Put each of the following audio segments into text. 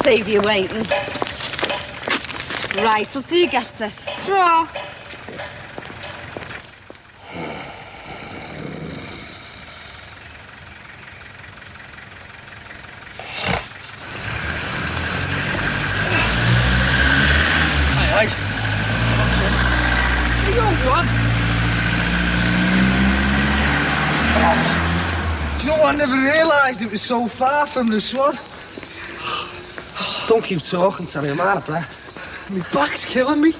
Save you waiting. Right, I'll see you gets it. Draw. Hey. What are you on? Do you know what? I never realised it was so far from the Swan. Don't keep talking, Sammy. I'm out of breath. My back's killing me.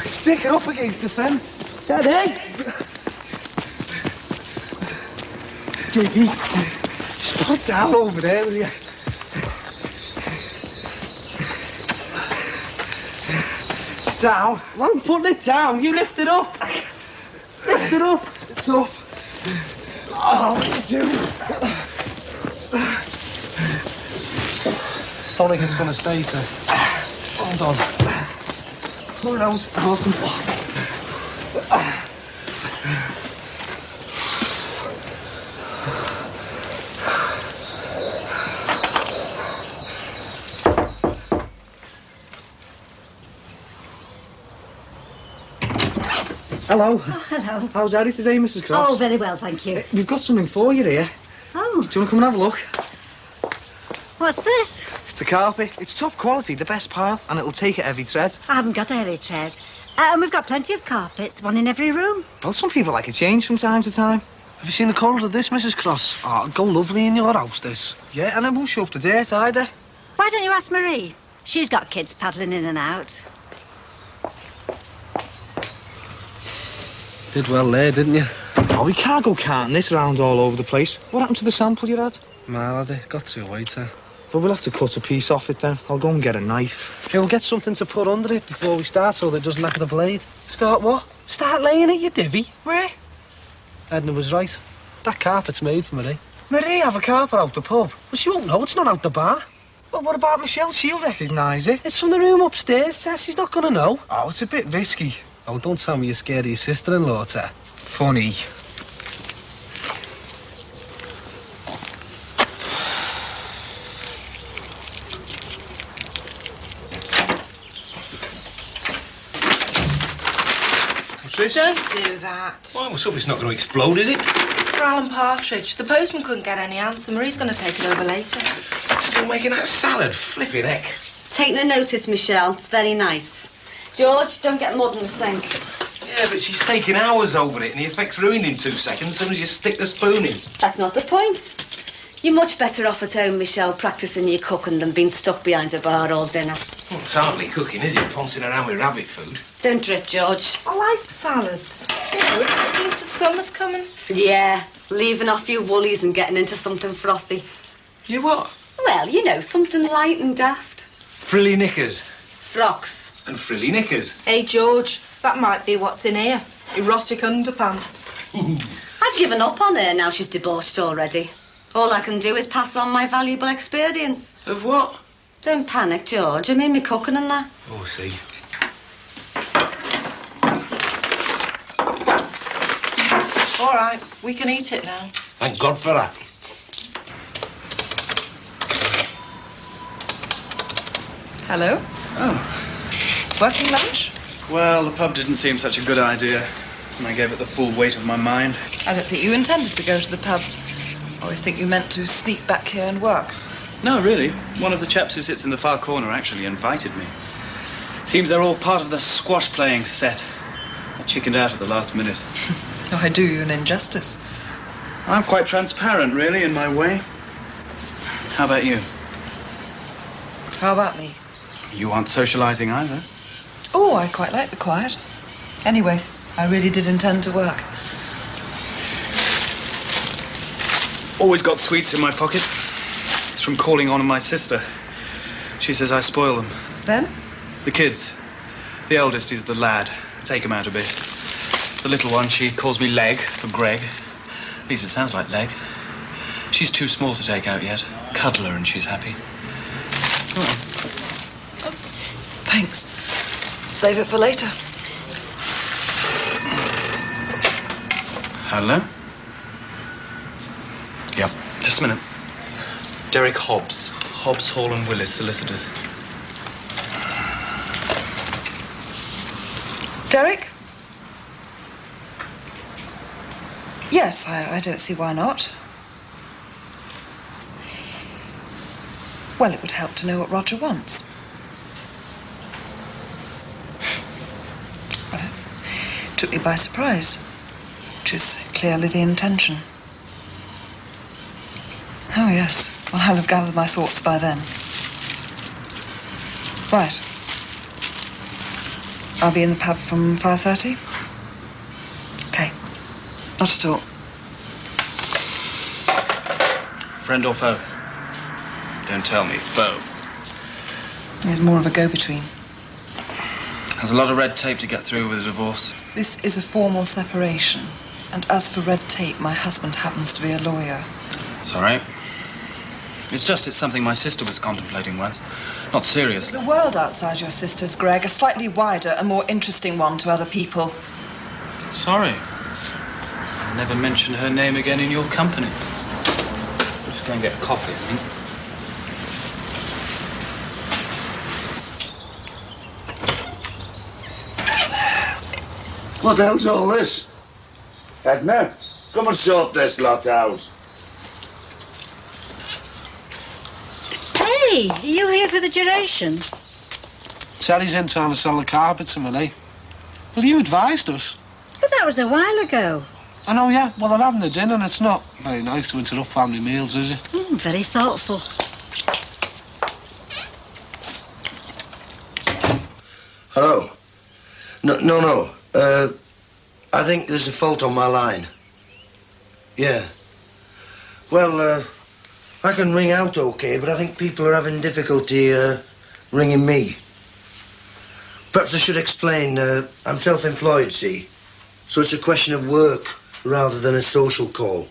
Stick it up against the fence. Steady! JP, just put it down over there, will you? Down. I'm putting it down. You lift it up. Lift it up. It's up. Oh, what are you doing? Don't think it's going to stay, sir. Hold on. Oh, that was awesome. Hello. Oh, hello. How's Eddie today, Mrs. Cross? Oh, very well, thank you. We've got something for you here. Oh, Do you want to come and have a look? what's this? It's a carpet. It's top quality, the best pile, and it'll take a heavy tread. I haven't got a heavy tread. And we've got plenty of carpets, one in every room. Well, some people like a change from time to time. Have you seen the colour of this, Mrs. Cross? Oh, it'll go lovely in your house, this. Yeah, and it won't show up to date either. Why don't you ask Marie? She's got kids paddling in and out. Did well there, didn't you? Oh, we can't go carting this round all over the place. What happened to the sample you had? Well, I got to a waiter. But we'll have to cut a piece off it then. I'll go and get a knife. Yeah, we'll get something to put under it before we start so that it doesn't lack the blade. Start what? Start laying it, you divvy. Where? Edna was right. That carpet's made for Marie. Marie have a carpet out the pub. Well, she won't know. It's not out the bar. Well, what about Michelle? She'll recognise it. It's from the room upstairs, Tess. She's not going to know. Oh, it's a bit risky. Oh, don't tell me you're scared of your sister-in-law, Tess. Funny. What's this? Don't do that. Why, what's up? It's not going to explode, is it? It's for Alan Partridge. The postman couldn't get any answer. Marie's going to take it over later. Still making that salad? Flipping heck. Take no notice, Michelle. It's very nice. George, don't get mud in the sink. Yeah, but she's taking hours over it and the effect's ruined in 2 seconds as soon as you stick the spoon in. That's not the point. You're much better off at home, Michelle, practising your cooking than being stuck behind a bar all dinner. Well, it's hardly cooking, is it? Pouncing around with rabbit food. Don't drip, George. I like salads. You know, since the summer's coming. Yeah, leaving off your woolies and getting into something frothy. You what? Well, you know, something light and daft. Frilly knickers. Frocks. And frilly knickers. Hey, George, that might be what's in here. Erotic underpants. I've given up on her now she's debauched already. All I can do is pass on my valuable experience. Of what? Don't panic, George. I mean me cooking and that. Oh, I see. All right, we can eat it now. Thank God for that. Hello. Oh. Working lunch? Well, the pub didn't seem such a good idea, and I gave it the full weight of my mind. I don't think you intended to go to the pub. I always think you meant to sneak back here and work. No, really. One of the chaps who sits in the far corner actually invited me. Seems they're all part of the squash playing set. I chickened out at the last minute. Oh, I do you an injustice. I'm quite transparent, really, in my way. How about you? How about me? You aren't socializing either. Oh, I quite like the quiet. Anyway, I really did intend to work. Always got sweets in my pocket. It's from calling on my sister. She says I spoil them. Then? The kids. The eldest is the lad. Take him out a bit. The little one, she calls me Leg for Greg. At least it sounds like Leg. She's too small to take out yet. Cuddle her and she's happy. Oh. Thanks. Save it for later. Hello? Yep. Just a minute. Derek Hobbs. Hobbs, Hall and Willis, solicitors. Derek? Yes, I don't see why not. Well, it would help to know what Roger wants. Well, it took me by surprise, which is clearly the intention. Oh, yes. Well, I'll have gathered my thoughts by then. Right. I'll be in the pub from 5:30. OK. Not at all. Friend or foe? Don't tell me. Foe. There's more of a go-between. There's a lot of red tape to get through with a divorce. This is a formal separation. And as for red tape, my husband happens to be a lawyer. It's all right. It's something my sister was contemplating once. Not serious. The world outside your sister's, Greg, a slightly wider and more interesting one to other people. Sorry. I'll never mention her name again in your company. Just go and get a coffee, I think. What the hell's all this? Edna, come and sort this lot out. Hey, are you here for the duration? Sally's in trying to sell the carpets to me, eh? Well, you advised us. But that was a while ago. I know, yeah. Well, they're having a dinner and it's not very nice to interrupt family meals, is it? Very thoughtful. Hello? No. I think there's a fault on my line. Yeah. Well, I can ring out okay, but I think people are having difficulty, ringing me. Perhaps I should explain, I'm self-employed, see? So it's a question of work rather than a social call.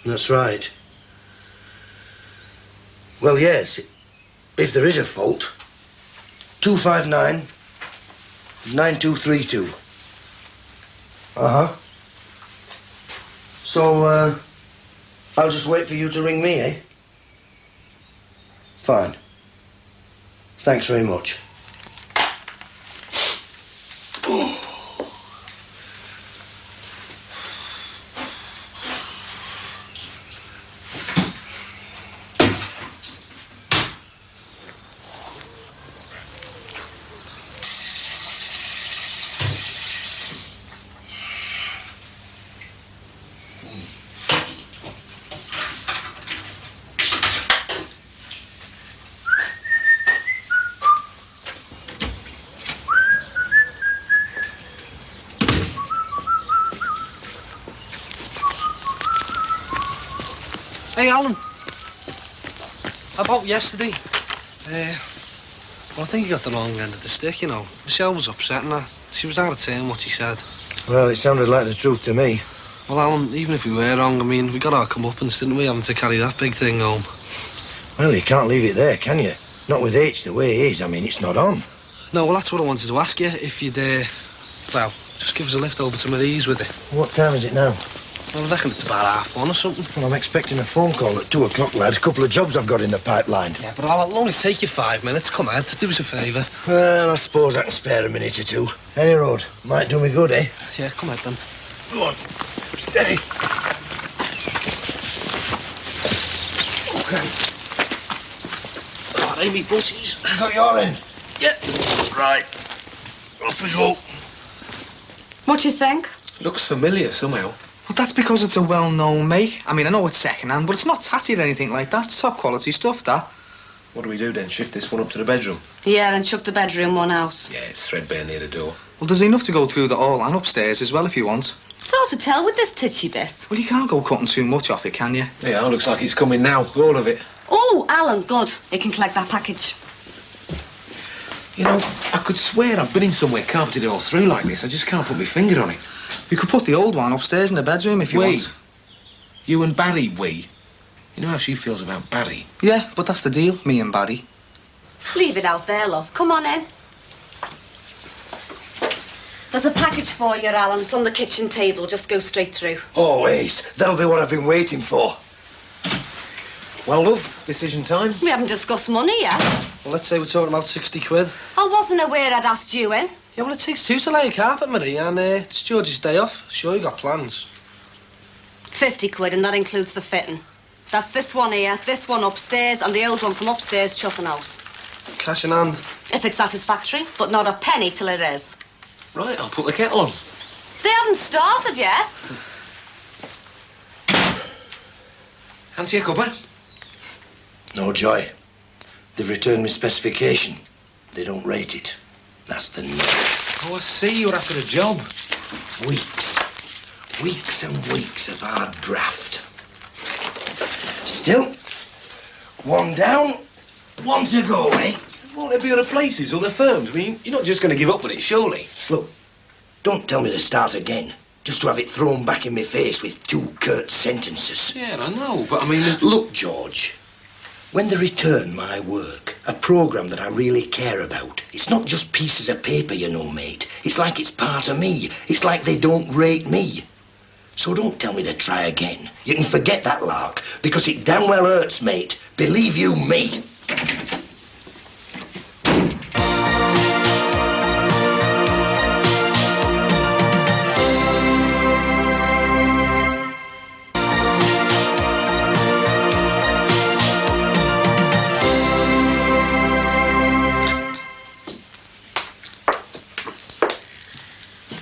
That's right. Well, yes, if there is a fault, 259-9232. Uh-huh. So, I'll just wait for you to ring me, eh? Fine. Thanks very much. Hey, Alan. About yesterday. Well, I think you got the wrong end of the stick, you know. Michelle was upset and that. She was out of turn what she said. Well, it sounded like the truth to me. Well, Alan, even if we were wrong, I mean, we got our comeuppance, didn't we, having to carry that big thing home? Well, you can't leave it there, can you? Not with H the way it is. I mean, it's not on. No, well, that's what I wanted to ask you. If you'd, well, just give us a lift over to Marie's with it. What time is it now? Well, I reckon it's about 1:30 or something. Well, I'm expecting a phone call at 2 o'clock, lad. A couple of jobs I've got in the pipeline. Yeah, but it'll only take you 5 minutes. Come on, do us a favour. Well, I suppose I can spare a minute or two. Any road. Might do me good, eh? Yeah, come on, then. Go on. Steady. Okay. All right, me butties. You got your end? Yeah. Right. Off we go. What do you think? Looks familiar somehow. Well, that's because it's a well-known make. I mean, I know it's second-hand, but it's not tatty or anything like that. It's top-quality stuff, that. What do we do then? Shift this one up to the bedroom? Yeah, and chuck the bedroom one out. Yeah, it's threadbare near the door. Well, there's enough to go through the hall and upstairs as well if you want. It's hard to tell with this titchy bit. Well, you can't go cutting too much off it, can you? Yeah, looks like it's coming now. All of it. Oh, Alan, good. He can collect that package. You know, I could swear I've been in somewhere carpeted it all through like this. I just can't put my finger on it. We could put the old one upstairs in the bedroom if you want. You and Barry, we. You know how she feels about Barry? Yeah, but that's the deal, me and Barry. Leave it out there, love. Come on in. There's a package for you, Alan. It's on the kitchen table. Just go straight through. Oh, Ace, that'll be what I've been waiting for. Well, love, decision time. We haven't discussed money yet. Well, let's say we're talking about 60 quid. I wasn't aware I'd asked you in. Yeah, well, it takes two to lay a carpet, Marie, and it's George's day off. Sure, you got plans. 50 quid, and that includes the fitting. That's this one here, this one upstairs, and the old one from upstairs, Chuffin House. Cash in hand. If it's satisfactory, but not a penny till it is. Right, I'll put the kettle on. They haven't started yet. Fancy a cuppa? No, Joy. They've returned me specification. They don't rate it. That's the no. Oh, I see. You're after a job. Weeks. Weeks and weeks of hard graft. Still, one down, one to go, eh? Won't there be other places, other firms? I mean, you're not just going to give up on it, surely? Look, don't tell me to start again, just to have it thrown back in my face with two curt sentences. Yeah, I know, but I mean... Look, George, when they return my work, a programme that I really care about, it's not just pieces of paper, you know, mate. It's like it's part of me. It's like they don't rate me. So don't tell me to try again. You can forget that lark, because it damn well hurts, mate. Believe you me.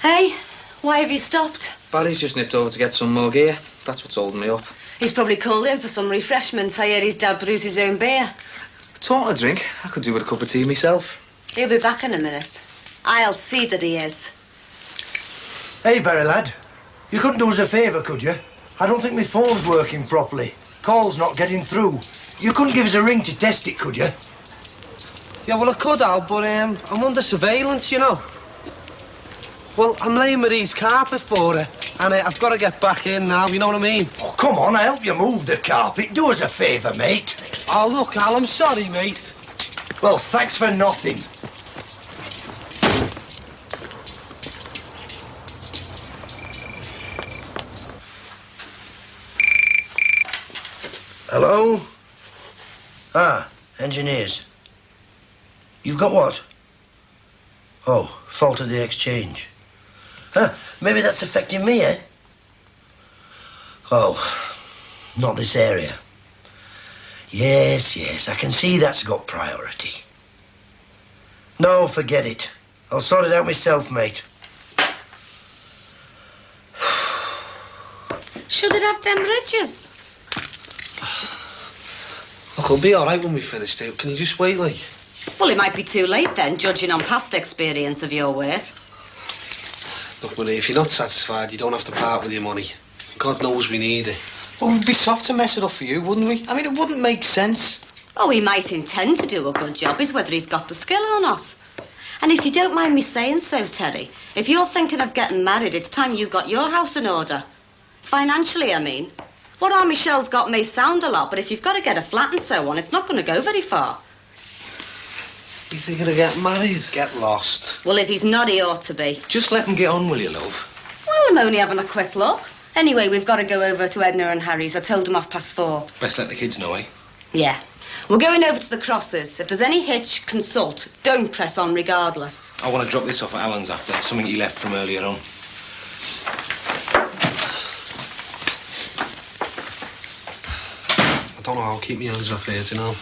Hey, why have you stopped? Barry's just nipped over to get some more gear. That's what's holding me up. He's probably called in for some refreshments. I hear his dad brews his own beer. Talking a drink, I could do with a cup of tea myself. He'll be back in a minute. I'll see that he is. Hey, Barry lad. You couldn't do us a favour, could you? I don't think my phone's working properly. Call's not getting through. You couldn't give us a ring to test it, could you? Yeah, well, I could, Al, but I'm under surveillance, you know. Well, I'm laying Marie's carpet for her, and I've got to get back in now, you know what I mean? Oh, come on, I'll help you move the carpet. Do us a favour, mate. Oh, look, Al, I'm sorry, mate. Well, thanks for nothing. Hello? Ah, engineers. You've got what? Oh, fault of the exchange. Huh, maybe that's affecting me, eh? Oh, not this area. Yes, yes, I can see that's got priority. No, forget it. I'll sort it out myself, mate. Should it have them bridges? Look, I'll be all right when we finish, Dave. Can you just wait, like? Well, it might be too late then, judging on past experience of your work. Look, Marie, if you're not satisfied, you don't have to part with your money. God knows we need it. Well, we'd be soft to mess it up for you, wouldn't we? I mean, it wouldn't make sense. Oh, he might intend to do a good job, is whether he's got the skill or not. And if you don't mind me saying so, Terry, if you're thinking of getting married, it's time you got your house in order. Financially, I mean. What Army Shell's got may sound a lot, but if you've got to get a flat and so on, it's not going to go very far. You thinking of getting married? Get lost. Well, if he's not, he ought to be. Just let him get on, will you, love? Well, I'm only having a quick look. Anyway, we've got to go over to Edna and Harry's. I told them 4:30. Best let the kids know, eh? Yeah. We're going over to the Crosses. If there's any hitch, consult. Don't press on regardless. I want to drop this off at Alan's after, something he left from earlier on. I don't know how I'll keep my hands off here, you know.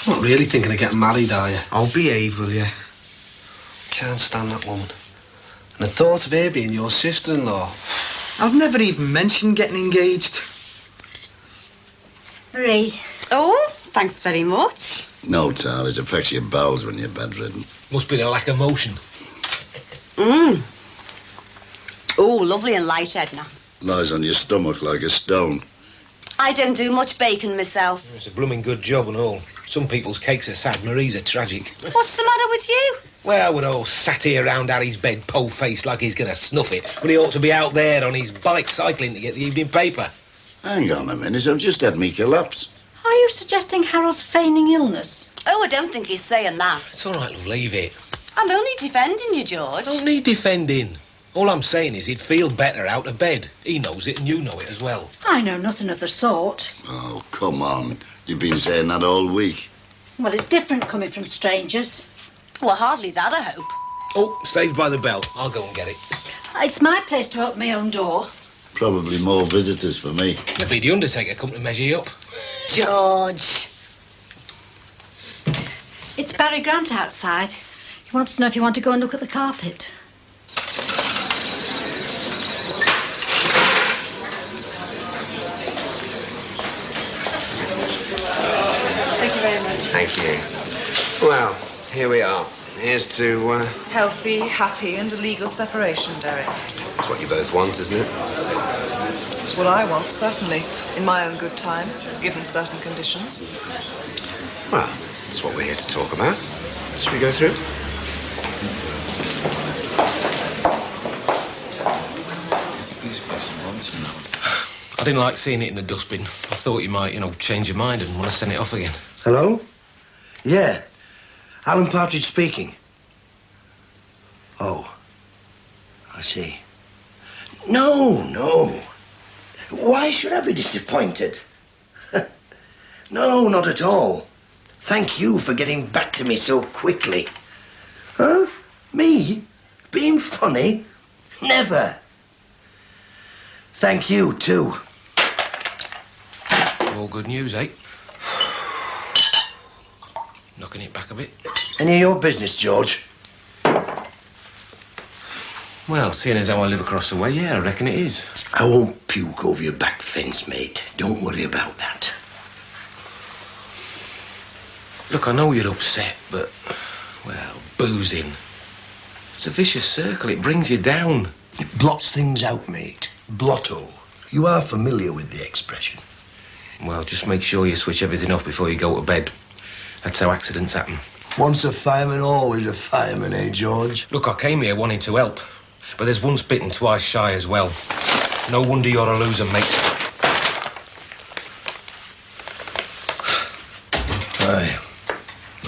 You're not really thinking of getting married, are you? I'll behave, will you? Can't stand that woman. And the thought of her being your sister-in-law. I've never even mentioned getting engaged. Marie. Oh, thanks very much. No, Tal, it affects your bowels when you're bedridden. Must be the lack of motion. Oh, lovely and light, Edna. Lies on your stomach like a stone. I don't do much baking myself. It's a blooming good job and all. Some people's cakes are sad, Marie's are tragic. What's the matter with you? Well, we're all sat here round Harry's bed, pole-faced like he's going to snuff it, when he ought to be out there on his bike cycling to get the evening paper. Hang on a minute, I've just had me collapse. Are you suggesting Harold's feigning illness? Oh, I don't think he's saying that. It's all right, love, leave it. I'm only defending you, George. Don't need defending. All I'm saying is he'd feel better out of bed. He knows it and you know it as well. I know nothing of the sort. Oh, come on. You've been saying that all week. Well, it's different coming from strangers. Well, hardly that, I hope. Oh, Saved by the Bell. I'll go and get it. It's my place to open my own door. Probably more visitors for me. Maybe the undertaker come to measure you up. George. It's Barry Grant outside. He wants to know if you want to go and look at the carpet. Thank you very much. Thank you. Well, here we are. Here's to, Healthy, happy, and a legal separation, Derek. It's what you both want, isn't it? It's what I want, certainly. In my own good time, given certain conditions. Well, that's what we're here to talk about. Shall we go through? I didn't like seeing it in the dustbin. I thought you might, change your mind and want to send it off again. Hello? Yeah. Alan Partridge speaking. Oh. I see. No. Why should I be disappointed? No, not at all. Thank you for getting back to me so quickly. Huh? Me? Being funny? Never. Thank you, too. All good news, eh? Knocking it back a bit. Any of your business, George? Well, seeing as how I live across the way, yeah, I reckon it is. I won't puke over your back fence, mate. Don't worry about that. Look, I know you're upset, but, well, boozing. It's a vicious circle. It brings you down. It blots things out, mate. Blotto. You are familiar with the expression. Well, just make sure you switch everything off before you go to bed. That's how accidents happen. Once a fireman, always a fireman, eh, George? Look, I came here wanting to help, but there's once bitten, twice shy as well. No wonder you're a loser, mate. Aye.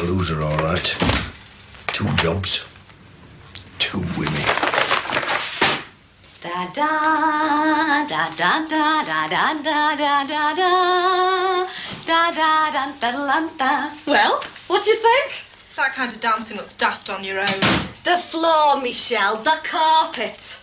A loser, all right. 2 jobs. 2 women. Da da da da da da da da da da da da da da da da. Well, what do you think? That kind of dancing looks daft on your own. The floor, Michelle, the carpet.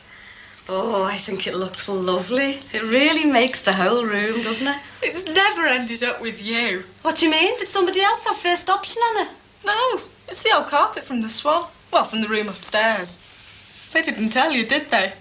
Oh, I think it looks lovely. It really makes the whole room, doesn't it? It's never ended up with you. What do you mean? Did somebody else have first option on it? No, it's the old carpet from the Swan. Well, from the room upstairs. They didn't tell you, did they?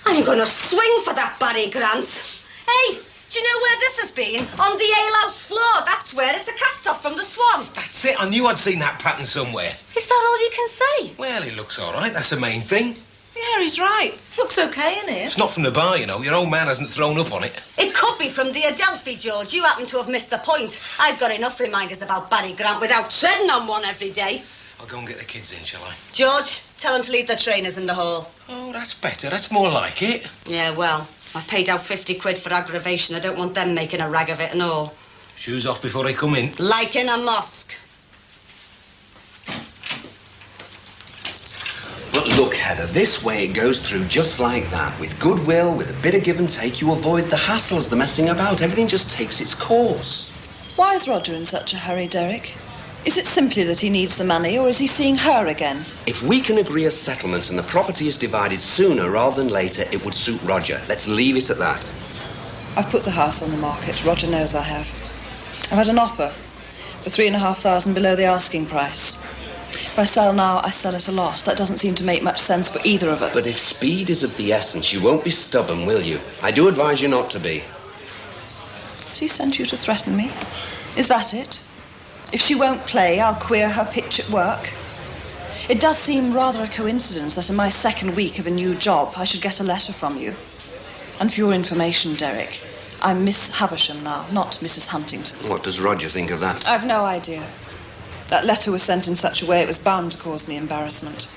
I'm gonna swing for that Barry Grant. Hey, do you know where this has been? On the alehouse floor. That's where it's a cast-off from the Swan. That's it. I knew I'd seen that pattern somewhere. Is that all you can say? Well, it looks all right. That's the main thing. Yeah, he's right. Looks okay in here. It's not from the bar, Your old man hasn't thrown up on it. It could be from the Adelphi, George. You happen to have missed the point. I've got enough reminders about Barry Grant without treading on one every day. I'll go and get the kids in, shall I? George, tell them to leave their trainers in the hall. Oh, that's better. That's more like it. Yeah, well, I've paid out 50 quid for aggravation. I don't want them making a rag of it and all. Shoes off before they come in. Like in a mosque. But look, Heather, this way it goes through just like that. With goodwill, with a bit of give and take, you avoid the hassles, the messing about. Everything just takes its course. Why is Roger in such a hurry, Derek? Is it simply that he needs the money, or is he seeing her again? If we can agree a settlement and the property is divided sooner rather than later, it would suit Roger. Let's leave it at that. I've put the house on the market. Roger knows I have. I've had an offer for £3,500 below the asking price. If I sell now, I sell at a loss. That doesn't seem to make much sense for either of us. But if speed is of the essence, you won't be stubborn, will you? I do advise you not to be. Has he sent you to threaten me? Is that it? If she won't play, I'll queer her pitch at work. It does seem rather a coincidence that in my second week of a new job, I should get a letter from you. And for your information, Derek, I'm Miss Havisham now, not Mrs. Huntington. What does Roger think of that? I've no idea. That letter was sent in such a way it was bound to cause me embarrassment.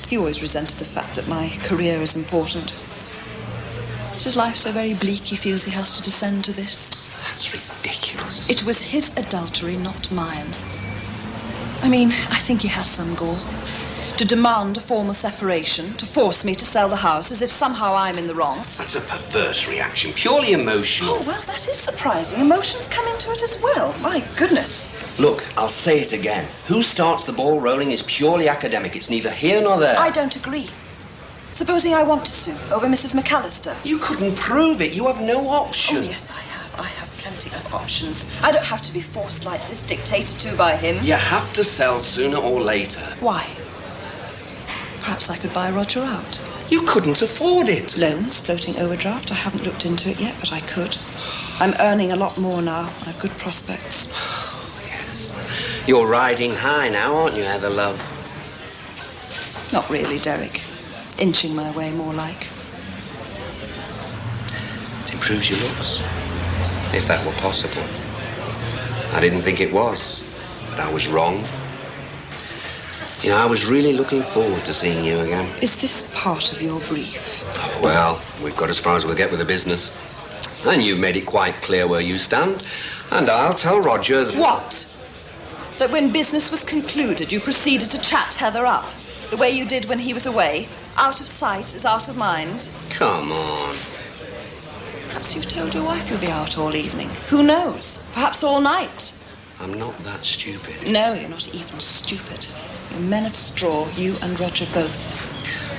He always resented the fact that my career is important. Is his life so very bleak he feels he has to descend to this? That's ridiculous. It was his adultery, not mine. I mean, I think he has some gall. To demand a formal separation, to force me to sell the house as if somehow I'm in the wrong. That's a perverse reaction, purely emotional. Oh, well, that is surprising. Emotions come into it as well. My goodness. Look, I'll say it again. Who starts the ball rolling is purely academic. It's neither here nor there. I don't agree. Supposing I want to sue over Mrs. McAllister. You couldn't prove it. You have no option. Oh, yes, I have. I have plenty of options. I don't have to be forced like this, dictated to by him. You have to sell sooner or later. Why? Perhaps I could buy Roger out. You couldn't afford it. Loans, floating overdraft. I haven't looked into it yet, but I could. I'm earning a lot more now. I have good prospects. Yes. You're riding high now, aren't you, Heather, love? Not really, Derek. Inching my way, more like. It improves your looks. If that were possible. I didn't think it was, but I was wrong. You know, I was really looking forward to seeing you again. Is this part of your brief? Well, we've got as far as we'll get with the business. And you've made it quite clear where you stand. And I'll tell Roger that... What? That when business was concluded, you proceeded to chat Heather up? The way you did when he was away? Out of sight is out of mind? Come on. Perhaps you've told your wife you'll be out all evening. Who knows? Perhaps all night. I'm not that stupid. No, you're not even stupid. You're men of straw, you and Roger both.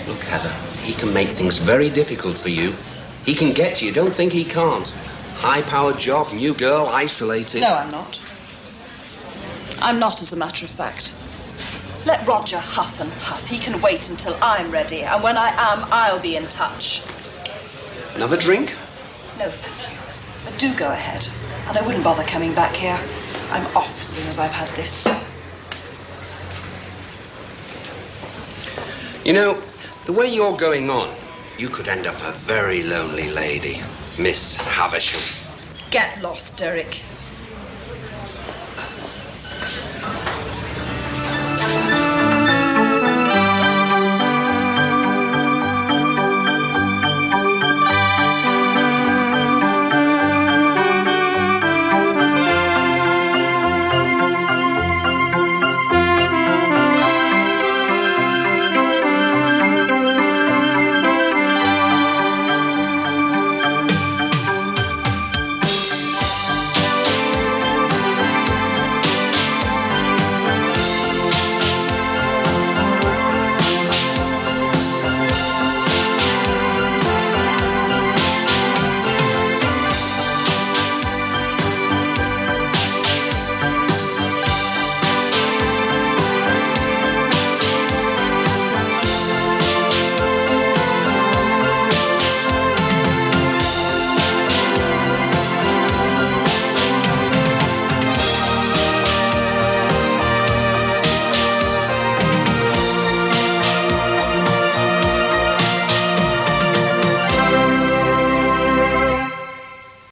Look, Heather, he can make things very difficult for you. He can get to you. Don't think he can't. High-powered job, new girl, isolated. No, I'm not. I'm not, as a matter of fact. Let Roger huff and puff. He can wait until I'm ready, and when I am, I'll be in touch. Another drink? No, thank you. But do go ahead. And I wouldn't bother coming back here. I'm off as soon as I've had this. You know, the way you're going on, you could end up a very lonely lady, Miss Havisham. Get lost, Derek.